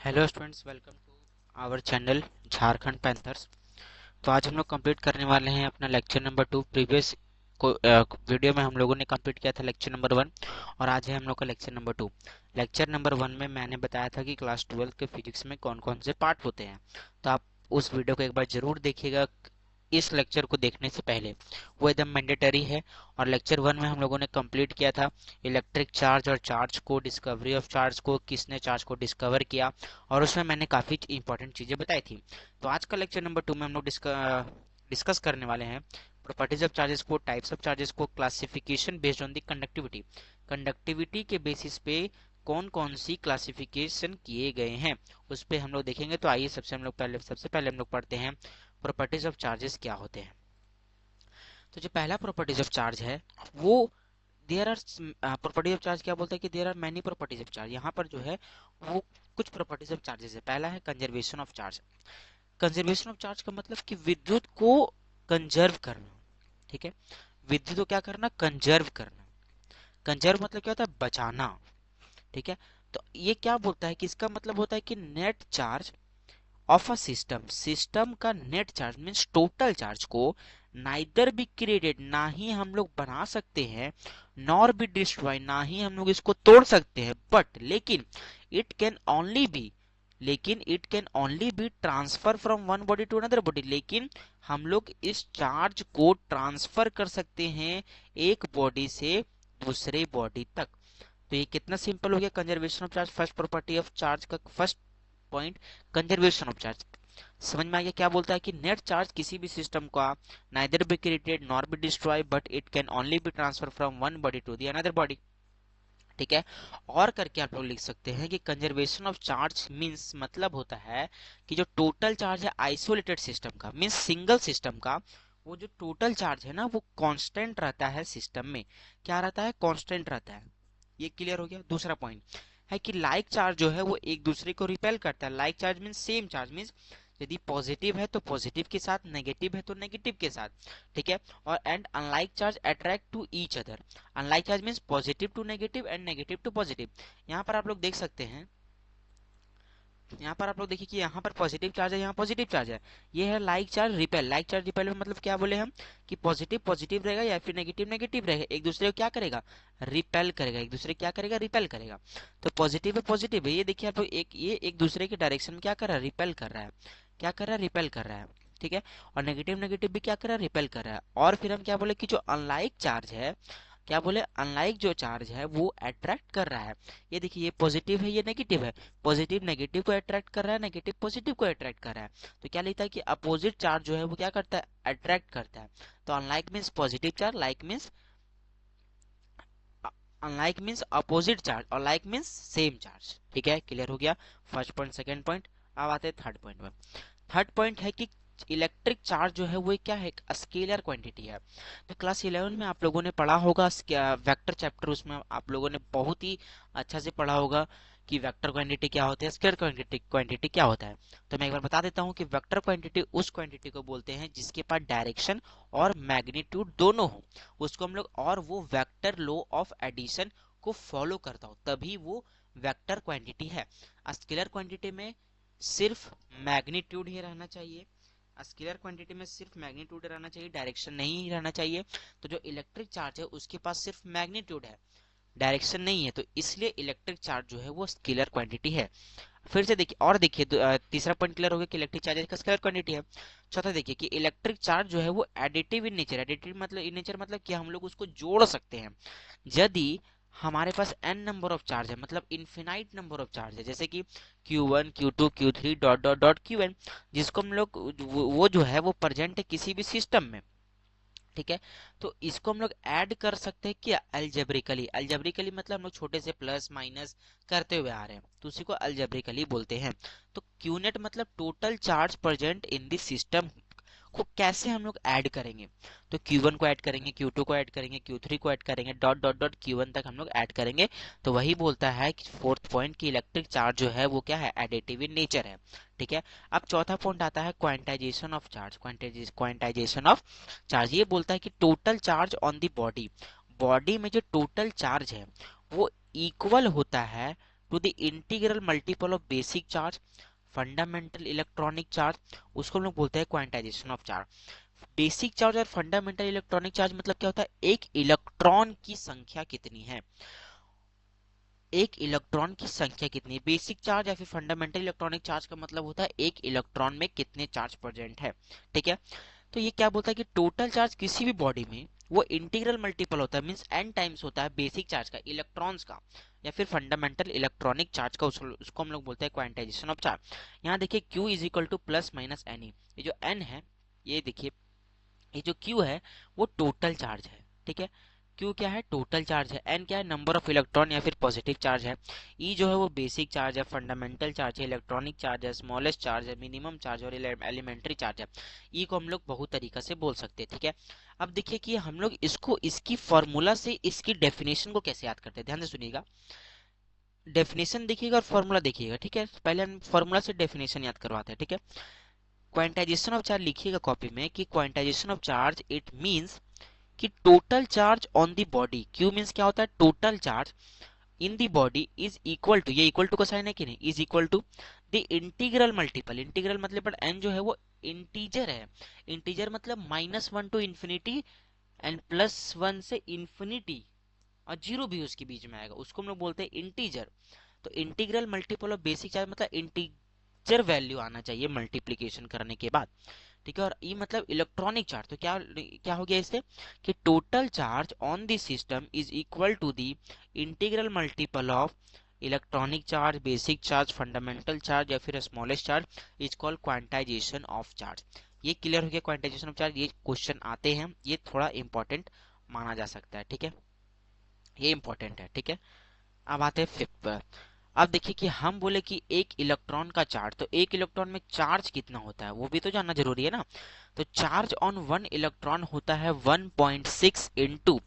Hello students, welcome to our channel Jharkhand Panthers. तो आज हम लोग कंप्लीट करने वाले हैं अपना लेक्चर नंबर 2। प्रीवियस वीडियो में हम लोगों ने कंप्लीट किया था लेक्चर नंबर 1 और आज है हम लोग का लेक्चर नंबर 2। लेक्चर नंबर 1 में मैंने बताया था कि क्लास 12 के फिजिक्स में कौन कौन से पार्ट होते हैं। तो आप उस वीडियो को एक बार जरूर देखिएगा इस लेक्चर को देखने से पहले, वो एकदम मैंडेटरी है। और लेक्चर 1 में हम लोगों ने कंप्लीट किया था इलेक्ट्रिक चार्ज और चार्ज को, डिस्कवरी ऑफ चार्ज को, किसने चार्ज को डिस्कवर किया, और उसमें मैंने काफ़ी इंपॉर्टेंट चीज़ें बताई थी। तो आज का लेक्चर नंबर 2 में हम लोग डिस्कस करने वाले हैं प्रॉपर्टीज ऑफ चार्जेस को, टाइप्स ऑफ चार्जेस को, classification based on the conductivity. Conductivity के बेसिस पे कौन कौन सी क्लासिफिकेशन किए गए हैं उस पे हम लोग देखेंगे। तो आइए सबसे पहले हम लोग पढ़ते हैं प्रॉपर्टीज ऑफ चार्जेस क्या होते हैं। तो जो पहला प्रॉपर्टीज ऑफ चार्ज है वो there are properties of charge क्या बोलता है कि there are many properties of charge. यहाँ पर जो है वो कुछ प्रॉपर्टीज ऑफ चार्जेस है। पहला है conservation of charge. Conservation of charge का मतलब कि विद्युत को कंजर्व करना। ठीक है, विद्युत को क्या करना, कंजर्व करना। कंजर्व मतलब क्या होता है, बचाना। ठीक है, तो ये क्या बोलता है कि इसका मतलब होता है कि net charge of a system, system का net charge means total charge को नाइदर बी क्रिएटेड, ना ही हम लोग बना सकते हैं, नॉर बी डिस्ट्रॉय, ना ही हम लोग इसको तोड़ सकते हैं, बट लेकिन इट कैन ओनली बी, लेकिन it can only be transfer from one body to another body, लेकिन हम लोग इस चार्ज को ट्रांसफर कर सकते हैं एक बॉडी से दूसरे बॉडी तक। तो ये कितना सिंपल हो गया conservation of charge. First property of charge का first point conservation of charge. समझ में आ गया क्या बोलता है कि नेट चार्ज किसी भी सिस्टम का neither be created nor be destroy but it can only be transfer from one body to the another body. ठीक है, और करके आप लोग लिख सकते हैं कि कंजर्वेशन ऑफ चार्ज मींस मतलब होता है कि जो टोटल चार्ज है आइसोलेटेड सिस्टम का, मींस सिंगल सिस्टम का, वो जो टोटल चार्ज है ना वो कांस्टेंट रहता है सिस्टम में। क्या रहता है, कांस्टेंट रहता है। ये क्लियर हो गया। दूसरा पॉइंट है कि लाइक चार्ज जो है वो एक दूसरे को रिपेल करता है। Like charge mean same charge, mean यदि पॉजिटिव है तो पॉजिटिव के साथ, नेगेटिव है तो नेगेटिव के साथ। ठीक है, और and unlike charge attract to each other. Unlike charge mean positive to negative and negative to positive. यहाँ पर आप लोग देख सकते हैं, यहाँ पर आप लोग देखिए कि यहाँ पर पॉजिटिव चार्ज है, यहाँ पॉजिटिव चार्ज है। ये है like charge repel. Like charge repel में मतलब क्या बोले हम कि पॉजिटिव पॉजिटिव रहेगा या फिर नेगेटिव नेगेटिव रहेगा, एक दूसरे को क्या करेगा, रिपेल करेगा, एक दूसरे क्या करेगा, रिपेल करेगा। तो पॉजिटिव है पॉजिटिव है, ये देखिए आप लोग ये एक दूसरे के डायरेक्शन में क्या कर रहा है, रिपेल कर रहा है। क्या कर रहा है, रिपेल कर रहा है। ठीक है, और नेगेटिव नेगेटिव भी क्या कर रहा है, रिपेल कर रहा है। और फिर हम क्या बोले कि जो अनलाइक चार्ज है, क्या बोले, अनलाइक जो चार्ज है वो अट्रैक्ट कर रहा है। ये देखिए ये पॉजिटिव है, ये नेगेटिव है, पॉजिटिव नेगेटिव को अट्रैक्ट कर रहा है, नेगेटिव पॉजिटिव को अट्रैक्ट कर रहा है। तो क्या लिखता है कि अपोजिट चार्ज जो है वो क्या करता है, अट्रैक्ट करता है। तो unlike means positive charge, like means unlike means opposite charge, और लाइक मीन्स सेम चार्ज। ठीक है, क्लियर हो गया फर्स्ट पॉइंट। सेकंड पॉइंट, अब आते हैं थर्ड पॉइंट में। थर्ड पॉइंट है कि इलेक्ट्रिक चार्ज जो है वो क्या है, स्केलर क्वांटिटी है। तो क्लास 11 में आप लोगों ने पढ़ा होगा वेक्टर चैप्टर, उसमें आप लोगों ने बहुत ही अच्छा से पढ़ा होगा कि वेक्टर क्वांटिटी क्या होता है, स्केलर क्वांटिटी क्या होता है। तो मैं एक बार बता देता हूँ कि वेक्टर क्वांटिटी उस क्वांटिटी को बोलते हैं जिसके पास डायरेक्शन और मैग्नीट्यूड दोनों हो, उसको हम लोग, और वो वेक्टर लॉ ऑफ एडिशन को फॉलो करता हो, तभी वो वेक्टर क्वांटिटी है। स्केलर क्वांटिटी में सिर्फ मैग्नीट्यूड ही रहना चाहिए, स्केलर क्वांटिटी में सिर्फ मैग्नीट्यूड रहना चाहिए, डायरेक्शन नहीं रहना चाहिए। तो जो इलेक्ट्रिक चार्ज है उसके पास सिर्फ मैग्नीट्यूड है, डायरेक्शन नहीं है, तो इसलिए इलेक्ट्रिक चार्ज जो है वो स्केलर क्वांटिटी है। फिर से देखिए, और देखिए तीसरा पॉइंट क्लियर हो गया कि इलेक्ट्रिक चार्ज का स्केलर क्वांटिटी है। चौथा देखिए कि इलेक्ट्रिक चार्ज जो है वो एडिटिव इन नेचर। एडिटिव मतलब इन नेचर मतलब कि हम लोग उसको जोड़ सकते हैं। यदि हमारे पास n नंबर ऑफ चार्ज है, मतलब इनफिनाइट नंबर ऑफ चार्ज है, जैसे कि Q1 Q2 Q3 dot dot dot Qn, जिसको हम लोग वो जो है वो प्रेजेंट है किसी भी सिस्टम में। ठीक है, तो इसको हम लोग ऐड कर सकते हैं क्या, अल्जेब्रिकली। अल्जेब्रिकली मतलब हम लोग छोटे से प्लस माइनस करते हुए आ रहे हैं, तो उसी को अल्जेब्रिकली बोलते हैं। तो क्यूनेट मतलब total charge present in this system को कैसे हम लोग ऐड करेंगे। तो Q1 को ऐड करेंगे, Q2 को ऐड करेंगे, Q3 को ऐड करेंगे, डॉट डॉट डॉट Q1 तक हम लोग ऐड करेंगे। तो वही बोलता है कि फोर्थ पॉइंट की इलेक्ट्रिक चार्ज जो है वो क्या है, एडिटिव इन नेचर है। ठीक है, अब चौथा पॉइंट आता है quantization of charge. Quantisation of charge ये बोलता है कि total charge on the body, body में जो टोटल चार्ज है वो इक्वल होता है to the integral multiple of basic charge fundamental electronic charge, उसको हम लोग बोलते हैं quantisation of charge. Basic charge और फंडामेंटल इलेक्ट्रॉनिक चार्ज मतलब क्या होता है, एक इलेक्ट्रॉन की संख्या कितनी है, एक इलेक्ट्रॉन की संख्या कितनी है। बेसिक चार्ज या फिर फंडामेंटल इलेक्ट्रॉनिक चार्ज का मतलब होता है एक इलेक्ट्रॉन में कितने चार्ज प्रेजेंट है, ठीक है। तो ये क्या बोलता है कि टोटल चार्ज किसी भी बॉडी में वो इंटीग्रल मल्टीपल होता है, मींस n टाइम्स होता है बेसिक चार्ज का, इलेक्ट्रॉन्स का या फिर फंडामेंटल इलेक्ट्रॉनिक चार्ज का, उसको हम लोग बोलते हैं क्वांटाइजेशन ऑफ चार्ज। यहाँ देखिए Q is equal to plus minus n e, ये जो n है, ये देखिए ये जो Q है वो टोटल चार्ज है, ठीक है। Q क्या है, टोटल चार्ज है। N क्या है, नंबर ऑफ इलेक्ट्रॉन या फिर पॉजिटिव चार्ज है। E जो है वो बेसिक चार्ज है, फंडामेंटल चार्ज है, इलेक्ट्रॉनिक चार्ज है, स्मॉलेस्ट चार्ज है, मिनिमम चार्ज और एलिमेंट्री चार्ज है। E को हम लोग बहुत तरीका से बोल सकते हैं, ठीक है। अब देखिए कि हम लोग इसको इसकी फॉर्मूला से इसकी डेफिनेशन को कैसे याद करते हैं, ध्यान से सुनिएगा। डेफिनेशन देखिएगा और फॉर्मूला देखिएगा, ठीक है। पहले हम फॉर्मूला से डेफिनेशन याद करवाते हैं, ठीक है। क्वांटाइजेशन ऑफ चार्ज लिखिएगा कॉपी में कि quantization of charge it means कि total charge on the body, Q means क्या होता है, total charge in the body is equal to, ये इक्वल टू का साइन है कि नहीं, is equal to the integral multiple, integral मतलब बट एन जो है वो इंटीजर है, इंटीजर मतलब -1 टू इंफिनिटी एंड +1 से इंफिनिटी, और जीरो भी उसके बीच में आएगा, उसको हम लोग बोलते हैं इंटीजर। तो integral multiple of basic charge मतलब इंटीजर वैल्यू आना चाहिए मल्टीप्लीकेशन करने के बाद, ठीक है। और ई मतलब इलेक्ट्रॉनिक चार्ज, तो क्या क्या हो गया इससे कि total charge on the system is equal to the integral multiple of electronic charge, basic charge, fundamental charge या फिर smallest charge is called quantisation of charge. ये क्लियर हो गया क्वांटाइजेशन ऑफ चार्ज, ये क्वेश्चन आते हैं, ये थोड़ा इंपॉर्टेंट माना जा सकता है, ठीक है, ये इंपॉर्टेंट है, ठीक है। अब आते हैं फिफ्थ पर। अब देखिए कि हम बोले कि एक इलेक्ट्रॉन का चार्ज, तो एक इलेक्ट्रॉन में चार्ज कितना होता है वो भी तो जानना जरूरी है ना। तो चार्ज ऑन वन इलेक्ट्रॉन होता है 1.6 into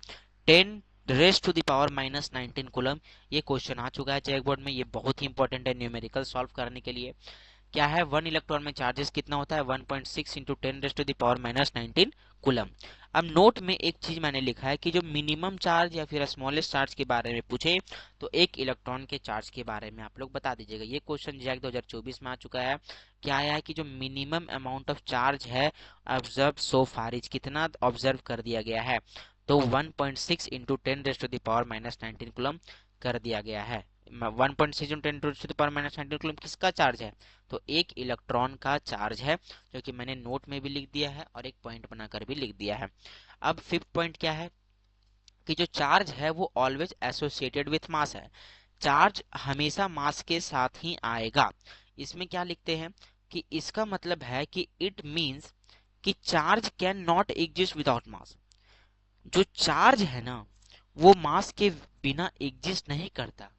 10 raise to the power -19 coulomb. ये क्वेश्चन आ चुका है चेक बोर्ड में, ये बहुत ही इंपॉर्टेंट है न्यूमेरिकल सॉल्व करने के लिए। क्या है, वन इलेक्ट्रॉन में चार्जेस कितना होता है, 1.6 into 10 raise to the power -19 coulomb. अब नोट में एक चीज मैंने लिखा है कि जो मिनिमम चार्ज या फिर स्मॉलेस्ट चार्ज के बारे में पूछे तो एक इलेक्ट्रॉन के चार्ज के बारे में आप लोग बता दीजिएगा। ये क्वेश्चन जैक 2024 में आ चुका है। क्या आया है कि जो मिनिमम अमाउंट ऑफ चार्ज है ऑब्जर्व सो फार इज, कितना ऑब्जर्व कर दिया गया है, तो 1.6 into 10 raise to the power -19 coulomb कर दिया गया है। 1.6 into 10 raise to the power -19 coulomb किसका चार्ज है, तो एक इलेक्ट्रॉन का चार्ज है, जो कि मैंने नोट में भी लिख दिया है और एक पॉइंट बनाकर भी लिख दिया है। अब फिफ्थ पॉइंट क्या है कि जो चार्ज है वो ऑलवेज एसोसिएटेड विथ मास है, चार्ज हमेशा मास के साथ ही आएगा। इसमें क्या लिखते हैं कि इसका मतलब है कि इट मींस कि charge can not exist without mass. जो चार्ज है ना वो मास के बिना एग्जिस्ट नहीं करता,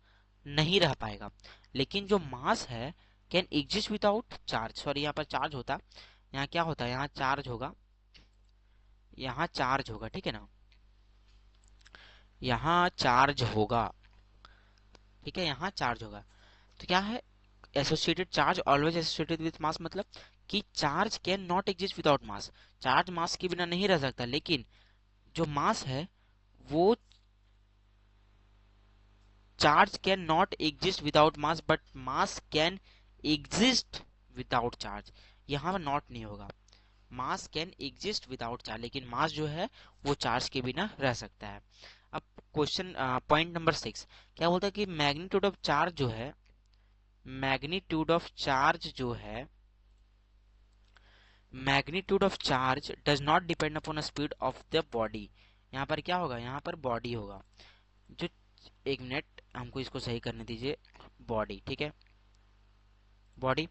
नहीं रह पाएगा। लेकिन जो मास है can exist without charge, sorry यहाँ पर चार्ज होता, यहाँ क्या होता है, यहाँ चार्ज होगा, यहाँ चार्ज होगा, ठीक है ना, यहाँ चार्ज होगा, ठीक है, यहाँ चार्ज होगा। तो क्या है, associated charge always associated with mass, मतलब कि charge can not exist without mass, charge mass के बिना नहीं रह सकता, लेकिन जो मास है वो charge can not exist without mass but mass can exist without charge, यहाँ पर नॉट नहीं होगा, मास कैन एग्जिस्ट विदाउट चार्ज, लेकिन मास जो है वो चार्ज के बिना रह सकता है। अब क्वेश्चन पॉइंट नंबर 6 क्या बोलता है कि मैग्नीट्यूड ऑफ चार्ज जो है, मैग्नीट्यूड ऑफ चार्ज जो है, magnitude of charge does not depend upon speed of the body. यहाँ पर क्या होगा, यहाँ पर बॉडी होगा, जो, एक मिनट हमको इसको सही करने दीजिए, बॉडी, ठीक है, बॉडी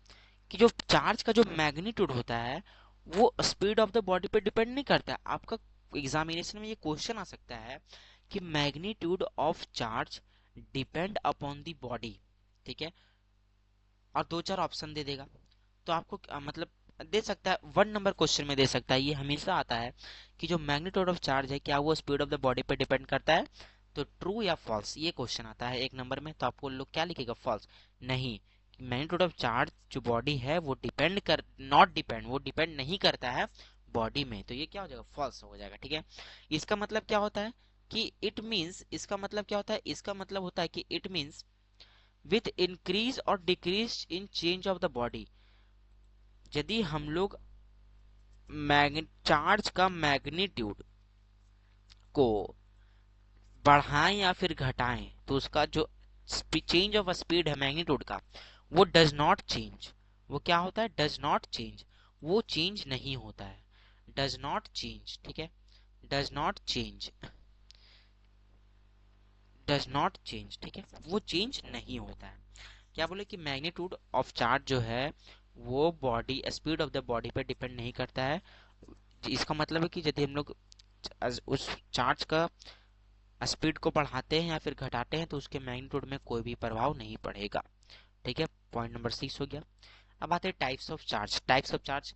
कि जो चार्ज का जो मैग्नीट्यूड होता है वो स्पीड ऑफ द बॉडी पे डिपेंड नहीं करता है। आपका एग्जामिनेशन में ये क्वेश्चन आ सकता है कि magnitude of charge depend upon the body, ठीक है, और दो चार ऑप्शन दे देगा, तो आपको मतलब दे सकता है, 1 नंबर क्वेश्चन में दे सकता है, ये हमेशा आता है कि जो मैग्नीट्यूड ऑफ चार्ज है क्या वो स्पीड ऑफ द बॉडी पे डिपेंड करता है, तो ट्रू या फॉल्स, ये क्वेश्चन आता है 1 नंबर में। तो आपको लोग क्या लिखेगा, फॉल्स, नहीं, मैग्नीट्यूड ऑफ चार्ज जो बॉडी है वो डिपेंड कर, नॉट डिपेंड, वो डिपेंड नहीं करता है बॉडी में, तो ये क्या हो जाएगा, फॉल्स हो जाएगा, ठीक है। इसका मतलब क्या होता है कि इट मीन्स, इसका मतलब क्या होता है, इसका मतलब होता है कि इट मीन्स विथ इंक्रीज और decrease in change of the body. यदि हम लोग चार्ज का मैग्नीट्यूड को बढ़ाएं या फिर घटाएं तो उसका जो चेंज ऑफ स्पीड है मैग्नीट्यूड का, वो डज नॉट चेंज। वो क्या होता है? Does not change. वो चेंज नहीं होता है, डज नॉट चेंज। ठीक है, does not change, does not change. ठीक है, वो चेंज नहीं होता है। क्या बोले कि मैग्नीट्यूड ऑफ चार्ज जो है वो body speed of the body पे डिपेंड नहीं करता है। इसका मतलब है कि यदि हम लोग उस चार्ज का स्पीड को बढ़ाते हैं या फिर घटाते हैं तो उसके मैग्नीट्यूड में कोई भी प्रभाव नहीं पड़ेगा। ठीक है, पॉइंट नंबर 6 हो गया। अब आते हैं types of charge. Types of charge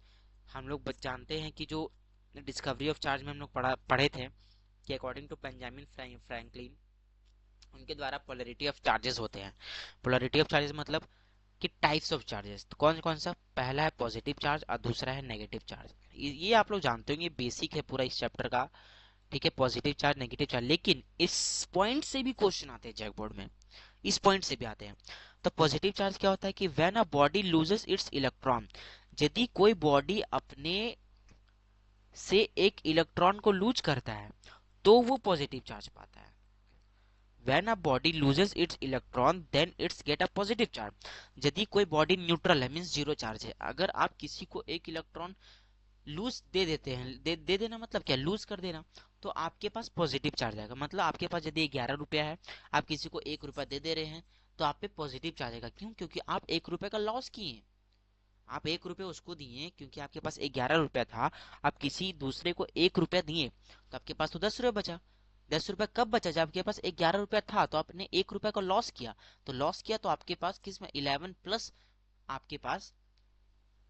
हम लोग जानते हैं कि जो डिस्कवरी ऑफ चार्ज में हम लोग पढ़े थे कि अकॉर्डिंग टू बेंजामिन फ्रैंकलिन, उनके द्वारा पोलैरिटी ऑफ चार्जेस होते हैं। पोलैरिटी ऑफ चार्जेस मतलब कि टाइप्स ऑफ चार्जेस। तो कौन कौन सा? पहला है पॉजिटिव चार्ज और दूसरा है नेगेटिव चार्ज। ये आप लोग जानते होंगे, बेसिक है पूरा इस चैप्टर का। ठीक है, पॉजिटिव चार्ज नेगेटिव चार्ज। लेकिन इस पॉइंट से भी क्वेश्चन आते हैं जैक बोर्ड में, इस पॉइंट से भी आते हैं। तो पॉजिटिव चार्ज क्या होता है कि when a body loses it's electron, यदि कोई बॉडी अपने से एक इलेक्ट्रॉन को लूज करता है तो वो पॉजिटिव चार्ज पाता है। When a body loses its electron, then it's get a positive charge. यदि कोई बॉडी न्यूट्रल है मींस जीरो चार्ज है, अगर आप किसी को एक इलेक्ट्रॉन लूज दे देते हैं, दे देना मतलब क्या? लूज कर देना, तो आपके पास पॉजिटिव चार्ज आएगा। मतलब आपके पास यदि 11 रुपया है, आप किसी को 1 रुपया दे दे रहे हैं तो आप पे पॉजिटिव चार्ज आएगा। क्यों? क्योंकि आप 1 रुपए का लॉस किए हैं। आप 1 रुपये उसको दिए क्योंकि आपके पास 11 रुपया था, आप किसी दूसरे को 1 रुपया दिए तो आपके पास तो 10 रुपये बचा। 10 रुपया कब बचा? जब आपके पास 11 रुपया था तो आपने 1 रुपया का लॉस किया। तो लॉस किया तो आपके पास किस में 11 प्लस आपके पास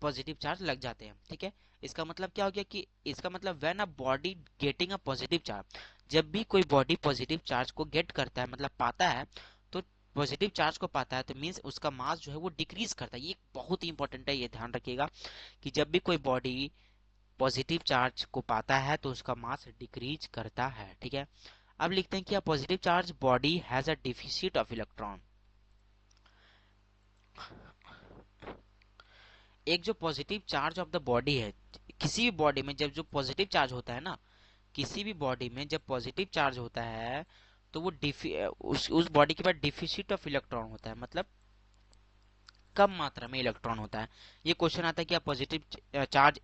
पॉजिटिव चार्ज लग जाते हैं। ठीक है, इसका मतलब क्या हो गया कि इसका मतलब when a body getting a positive charge, जब भी कोई बॉडी पॉजिटिव चार्ज को गेट करता है मतलब पाता है, तो पॉजिटिव चार्ज को पाता है तो मीन्स उसका मास जो है वो डिक्रीज करता है। ये बहुत ही इंपॉर्टेंट है, ये ध्यान रखिएगा कि जब भी कोई बॉडी पॉजिटिव चार्ज को पाता है तो उसका मास डिक्रीज करता है। ठीक है, अब लिखते हैं कि a positive charge body has a deficit of electron. एक जो positive charge of the body है, किसी भी बॉडी में जब जो पॉजिटिव चार्ज होता है ना, किसी भी बॉडी में जब पॉजिटिव चार्ज होता है तो वो उस बॉडी के पास डिफिसिट ऑफ इलेक्ट्रॉन होता है, मतलब कम मात्रा में इलेक्ट्रॉन होता है। ये क्वेश्चन आता है कि positive charge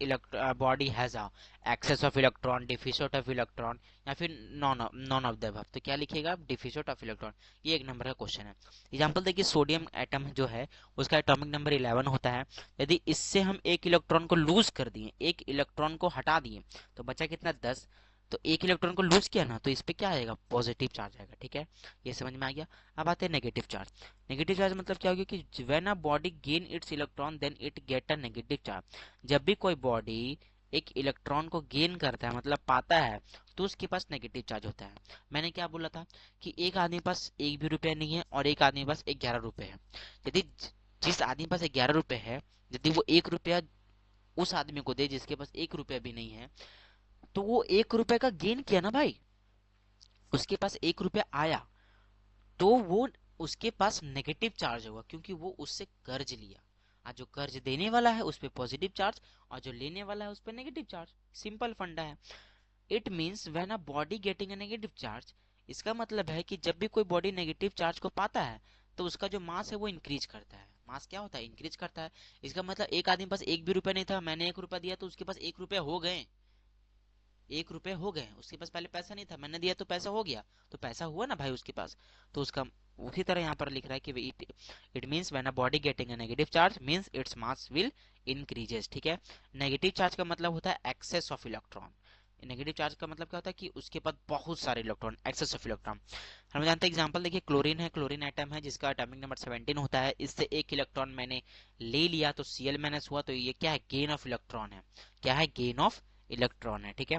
body has a excess of electron, deficit of electron, या फिर नॉन ऑफ द अबव। तो क्या लिखिएगा? Deficit of electron. ये 1 नंबर का क्वेश्चन है। एग्जांपल देखिए, सोडियम एटम जो है उसका एटॉमिक नंबर 11 होता है। यदि इससे हम एक इलेक्ट्रॉन को लूज कर दिए, एक इलेक्ट्रॉन को हटा दिए, तो बचा कितना? 10। तो एक इलेक्ट्रॉन को लूज किया ना तो इस पे क्या आएगा? पॉजिटिव चार्ज आएगा। ठीक है, ये समझ में आ गया। अब आते हैं नेगेटिव चार्ज। नेगेटिव चार्ज मतलब क्या होगा कि when a body gain its electron then it get a negative charge. जब भी कोई बॉडी एक इलेक्ट्रॉन को गेन करता है मतलब पाता है तो उसके पास नेगेटिव चार्ज होता है। मैंने क्या बोला था कि एक आदमी के पास 1 भी रुपया नहीं है और एक आदमी के पास 11 रुपए है। यदि जिस आदमी के पास 11 रुपए है, यदि वो 1 रुपया उस आदमी को दे जिसके पास 1 रुपया भी नहीं है, तो वो 1 रुपए का गेन किया ना भाई, उसके पास 1 रुपया आया तो वो उसके पास नेगेटिव चार्ज होगा क्योंकि वो उससे कर्ज लिया। आज जो कर्ज देने वाला है उस पे पॉजिटिव चार्ज और जो लेने वाला है उस पे नेगेटिव चार्ज। सिंपल फंडा है। It means when a body getting a negative charge, इसका मतलब है कि जब भी कोई बॉडी नेगेटिव चार्ज को पाता है तो उसका जो मास है वो इंक्रीज करता है। मास क्या होता है? इंक्रीज करता है। इसका मतलब एक आदमी के पास 1 भी रुपया नहीं था, मैंने 1 रुपया दिया तो उसके पास 1 रुपया हो गए। 1 रुपए हो गए, उसके पास पहले पैसा नहीं था, मैंने दिया तो पैसा हो गया, तो पैसा हुआ ना भाई उसके पास। तो उसका उसी तरह यहाँ पर लिख रहा है कि it means when a body getting a negative charge means its mass will increases. ठीक है, नेगेटिव चार्ज का मतलब होता है excess of electron. Negative charge का मतलब क्या होता है कि उसके पास बहुत सारे इलेक्ट्रॉन, एक्सेस ऑफ इलेक्ट्रॉन। हम जानते हैं एग्जांपल देखिए, क्लोरीन है, क्लोरीन एटम है जिसका एटॉमिक नंबर 17 होता है। इससे एक इलेक्ट्रॉन मैंने ले लिया तो Cl माइनस हुआ, तो ये क्या है? गेन ऑफ इलेक्ट्रॉन है। क्या है? गेन ऑफ इलेक्ट्रॉन है। ठीक है,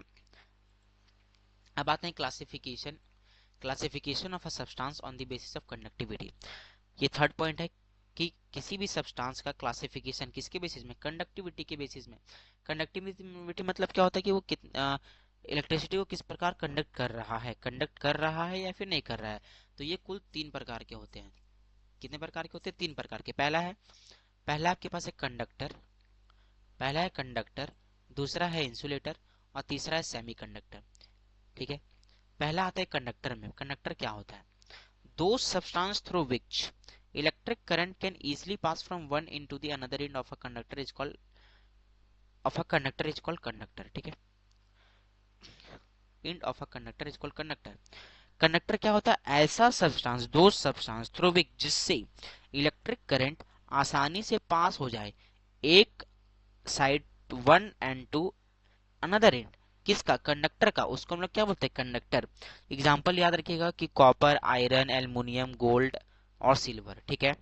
अब आते हैं classification. Classification of a substance on the basis of conductivity. ये थर्ड पॉइंट है कि किसी भी सब्सटेंस का क्लासिफिकेशन किसके बेसिस में? कंडक्टिविटी के बेसिस में। कंडक्टिविटी मतलब क्या होता है कि वो इलेक्ट्रिसिटी को किस प्रकार कंडक्ट कर रहा है, कंडक्ट कर रहा है या फिर नहीं कर रहा है। तो ये कुल 3 प्रकार के होते हैं। कितने प्रकार के होते हैं? 3 प्रकार के। पहला आपके पास है कंडक्टर, पहला है कंडक्टर, दूसरा है इंसुलेटर और तीसरा है सेमीकंडक्टर। ठीक है, पहला आता है कंडक्टर में। कंडक्टर क्या होता है? दो substance through which electric current can easily pass from one into the another end of a conductor is called conductor. ठीक है, end of a conductor is called conductor. Conductor क्या होता है? ऐसा सब्सटेंस, दो सब्सटेंस थ्रू विच जिससे electric current आसानी से पास हो जाए एक side one end to another end. किसका? कंडक्टर का। उसको हम लोग क्या बोलते हैं? कंडक्टर। एग्जाम्पल याद रखिएगा कि कॉपर, आयरन, एल्युमिनियम, गोल्ड और सिल्वर। ठीक है,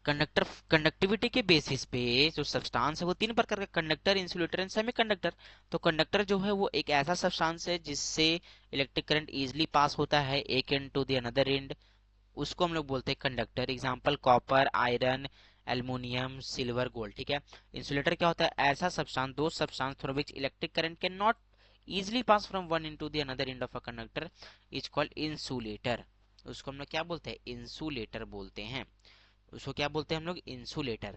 कंडक्टर कंडक्टिविटी के बेसिस पे जो सब्सटेंस है वो 3 प्रकार का, कंडक्टर, इंसुलेटर एंड सेमीकंडक्टर। तो कंडक्टर जो है वो एक ऐसा सब्सटेंस है जिससे इलेक्ट्रिक करंट इजीली पास होता है एक end to the another end, उसको हम लोग बोलते हैं conductor. Example copper, iron, aluminium, silver, gold. ठीक है, इंसुलेटर क्या होता है? ऐसा सब्सटेंस, दो substance through which electric current can not easily pass from one into the another end of a conductor is called insulator। उसको हम लोग क्या बोलते हैं? इंसुलेटर बोलते हैं। उसको क्या बोलते हैं हम लोग? इंसुलेटर।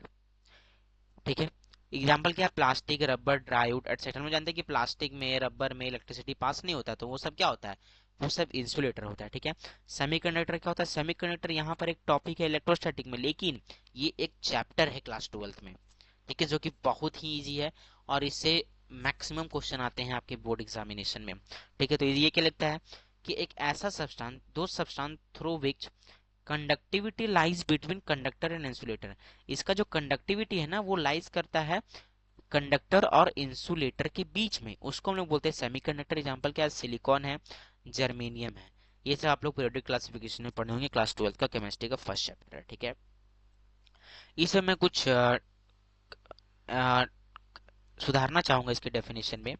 ठीक है, एग्जाम्पल क्या है? Plastic, rubber, dry wood etcetera. हम जानते हैं कि प्लास्टिक में, रबर में इलेक्ट्रिसिटी पास नहीं होता, तो वो सब क्या होता है? वो सब इंसुलेटर होता है। ठीक है, सेमीकंडक्टर क्या होता है? सेमीकंडक्टर यहाँ पर एक टॉपिक है इलेक्ट्रोस्टैटिक में, लेकिन ये एक चैप्टर है क्लास 12th में। ठीक है, जो कि बहुत ही इजी है और इससे मैक्सिमम क्वेश्चन आते हैं आपके बोर्ड एग्जामिनेशन में। ठीक है, तो ये क्या लगता है कि एक ऐसा सब्सटेंस, दो substance through which conductivity lies between conductor and insulator. इसका जो कंडक्टिविटी है ना वो लाइज करता है कंडक्टर और इंसुलेटर के बीच में, उसको हम लोग बोलते हैं सेमीकंडक्टर। एग्जांपल क्या है? सिलिकॉन है, जर्मेनियम है। ये सब आप लोग पीरियोडिक क्लासिफिकेशन में पढ़े होंगे, क्लास 12 का केमिस्ट्री का फर्स्ट चैप्टर है। ठीक है, इसमें मैं कुछ सुधारना चाहूंगा इसके डेफिनेशन में।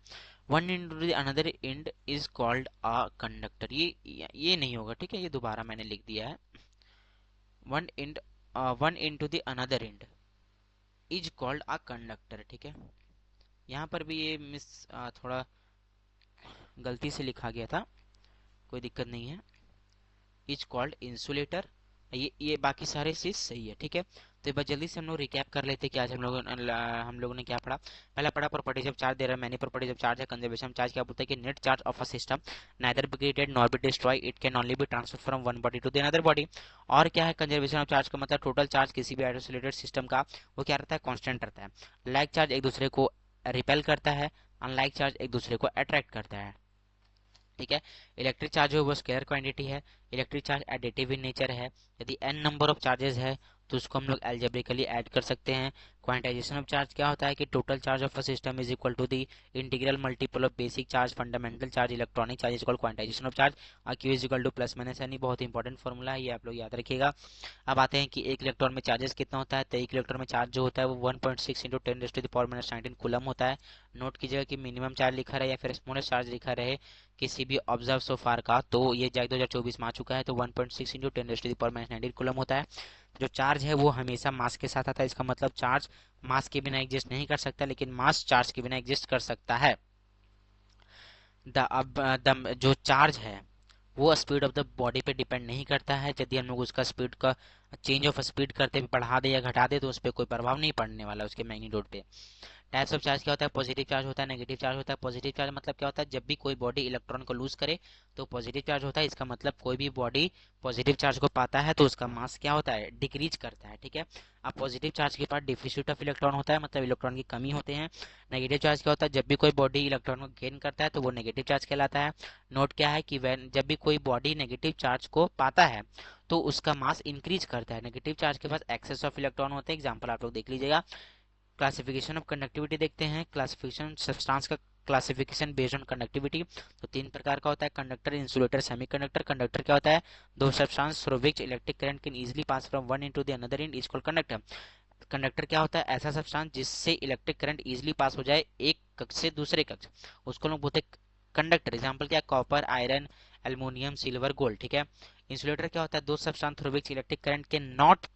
One into the another end is called a conductor. ये नहीं होगा। ठीक है, ये दोबारा मैंने लिख दिया है। One end one into the another end is called a conductor. ठीक है, यहाँ पर भी ये मिस थोड़ा गलती से लिखा गया था, कोई दिक्कत नहीं है। Is called insulator. ये बाकी सारे चीज सही है। ठीक है, तो एक बार जल्दी से हम लोग रिकैप कर लेते हैं कि आज हम लोगों ने क्या पढ़ा। पहला पढ़ा प्रॉपर्टीज ऑफ चार्ज, दे रहा है मैनी प्रॉपर्टीज ऑफ चार्ज है। कंजर्वेशन चार्ज क्या बोलता है कि net charge of a system neither be created nor be destroy, it can only be transfer from one body to the another body. और क्या है कंजर्वेशन ऑफ चार्ज का मतलब? टोटल चार्ज किसी भी आइसोलेटेड सिस्टम का वो क्या रहता है? कांस्टेंट रहता है। लाइक चार्ज एक दूसरे को रिपेल करता है, अनलाइक चार्ज एक दूसरे को अट्रैक्ट करता है। ठीक है, इलेक्ट्रिक चार्ज जो है वो स्केलर क्वांटिटी है। Electric charge additive in nature है। यदि n नंबर ऑफ चार्जेस है तो उसको हम लोग एल्जेब्रिकली ऐड कर सकते हैं। क्वांटाइजेशन ऑफ चार्ज क्या होता है कि total charge of a system is equal to the integral multiple of basic charge, fundamental charge, electronic charge is equal quantisation of charge. Q is equal to plus minus n. बहुत important formula है, ये आप लोग याद रखिएगा। अब आते हैं कि एक इलेक्ट्रॉन में चार्जेस कितना होता है। तो एक इलेक्ट्रॉन में चार्ज जो होता है वो 1.6 इंटू 10⁻⁻⁹ कूलम होता है। नोट कीजिएगा कि मिनिमम चार्ज लिखा रहे या फिर स्मॉलेस्ट चार्ज लिखा रहे किसी भी ऑब्जर्व सो फार का, तो ये जैक 2024 में आ चुका है। तो 1.6 इंटू 10⁻⁹ कूलम होता है। जो चार्ज है वो हमेशा मास के साथ आता है। इसका मतलब चार्ज मास के बिना एग्जिस्ट नहीं कर सकता, लेकिन मास चार्ज के बिना एग्जिस्ट कर सकता है। जो चार्ज है वो स्पीड ऑफ द बॉडी पे डिपेंड नहीं करता है। यदि हम लोग उसका स्पीड का चेंज ऑफ स्पीड करते हुए बढ़ा दे या घटा दे तो उस पर कोई प्रभाव नहीं पड़ने वाला उसके मैग्नीट्यूड पे। टाइप्स ऑफ चार्ज क्या होता है? पॉजिटिव चार्ज होता है, नेगेटिव चार्ज होता है। पॉजिटिव चार्ज मतलब क्या होता है? जब भी कोई बॉडी इलेक्ट्रॉन को लूज करे तो पॉजिटिव चार्ज होता है। इसका मतलब कोई भी बॉडी पॉजिटिव चार्ज को पाता है तो उसका मास क्या होता है? डिक्रीज करता है। ठीक है, अब पॉजिटिव चार्ज के पास डिफिसिट ऑफ इलेक्ट्रॉन होता है, मतलब इलेक्ट्रॉन की कमी होते हैं। नेगेटिव चार्ज क्या होता है? जब भी कोई बॉडी इलेक्ट्रॉन को गेन करता है तो वो नेगेटिव चार्ज कहलाता है। नोट क्या है कि जब भी कोई बॉडी नेगेटिव चार्ज को पाता है तो उसका मास इंक्रीज करता है। नेगेटिव चार्ज के पास एक्सेस ऑफ इलेक्ट्रॉन होते हैं। एग्जांपल आप लोग देख लीजिएगा। क्लासिफिकेशन ऑफ कंडक्टिविटी देखते हैं। क्लासिफिकेशन सब्सटेंस का क्लासिफिकेशन बेस्ड ऑन कंडक्टिविटी। तो 3 प्रकार का होता है, कंडक्टर, इंसुलेटर, सेमीकंडक्टर। कंडक्टर क्या होता है? दो substance through which electric current can easily pass from one into the another end is called conductor. Conductor क्या होता है? ऐसा सब्सटेंस जिससे इलेक्ट्रिक करंट इजीली पास हो जाए एक कक्ष से दूसरे कक्ष, उसको लोग बोलते हैं कंडक्टर। एग्जांपल क्या? Copper, iron, aluminium, silver, gold. ठीक है, इंसुलेटर क्या होता है? दो substance through which electric current can not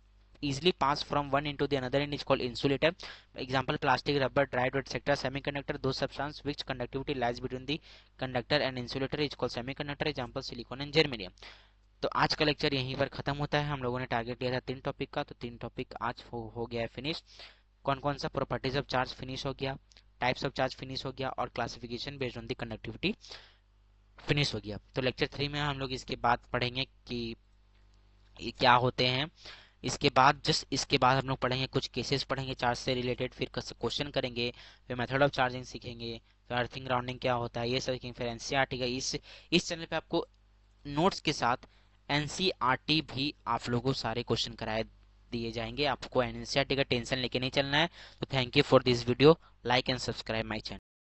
easily pass from one into the another and is called insulator. Example plastic, rubber, dried etc. Semiconductor, those substance which conductivity lies between the conductor and insulator is called semiconductor. Example silicon and germanium. तो आज का lecture यहीं पर खत्म होता है। हम लोगों ने टारगेट लिया था 3 टॉपिक का, तो 3 टॉपिक आज हो गया है फिनिश। कौन कौन सा? प्रॉपर्टीज ऑफ चार्ज फिनिश हो गया, टाइप्स ऑफ चार्ज फिनिश हो गया, और classification based on the conductivity finish हो गया। तो लेक्चर 3 में हम लोग इसके बाद पढ़ेंगे कि ये क्या होते हैं। इसके बाद हम लोग पढ़ेंगे कुछ केसेस पढ़ेंगे चार्ज से रिलेटेड, फिर क्वेश्चन करेंगे, फिर मेथड ऑफ चार्जिंग सीखेंगे, फिर अर्थिंग ग्राउंडिंग क्या होता है ये सब सीखेंगे। फिर एनसीईआरटी का इस चैनल पे आपको नोट्स के साथ एनसीईआरटी भी आप लोगों को सारे क्वेश्चन कराए दिए जाएंगे। आपको एनसीईआरटी का टेंशन लेके नहीं चलना है। तो thank you for this video, like and subscribe my channel.